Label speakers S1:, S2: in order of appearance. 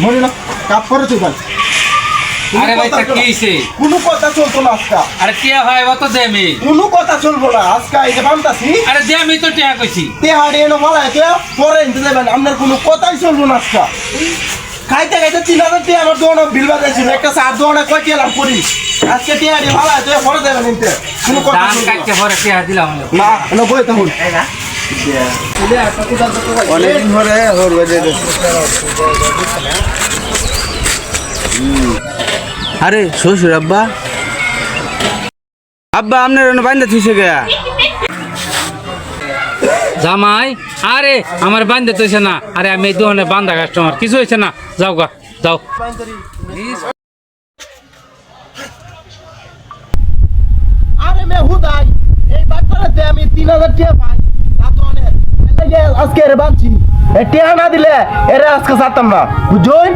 S1: মনে না কাপ করে তুই ভাই
S2: আরে ভাই তা কি হইছে?
S1: কোনো কথা চলতো না আজকা
S2: আরে টিয়া ভাই অত দে আমি।
S1: কোনো কথা চলবো না আজকা এই যে বান্তাছি
S2: আরে দে আমি তো টিয়া কইছি।
S1: তে হাড়ে এনো মালায় তে পরে নিতে যাবেন আপনার কোনো কথাই চলবো না আজকা খাইতে খাইতে 3000 টাকা আমার দোনো বিল বাজাইছিল একটা সার দোনো কই টিয়ালাম করি আজকে তে হাড়ে মালায় তে পরে যাবেন নিতে কোনো কথা
S2: দাম
S1: চলবো
S2: কাটতে পরে টিয়া দিলাম আমি।
S1: না না বই তখন
S3: অনেকদিন ধরে ওর বেজে আরে শ্বশুর আব্বা আব্বা আপনার বাইন্দা থুইছে গা
S2: জামাই আরে আমার বান্ধে তৈছে না। আরে আমি এই দোকানে বান্ধা কাস্টমার কিছু হয়েছে না। যাও গা যাও।
S1: আরে মে হুদাই এই বাটপাড়াতে আমি 3000 টাকা পাই তা তো অনেক এলে গেল আজকে এর বাঁচি এ টাকা না দিলে এরে আজকে ছাড়তাম না বুঝছেন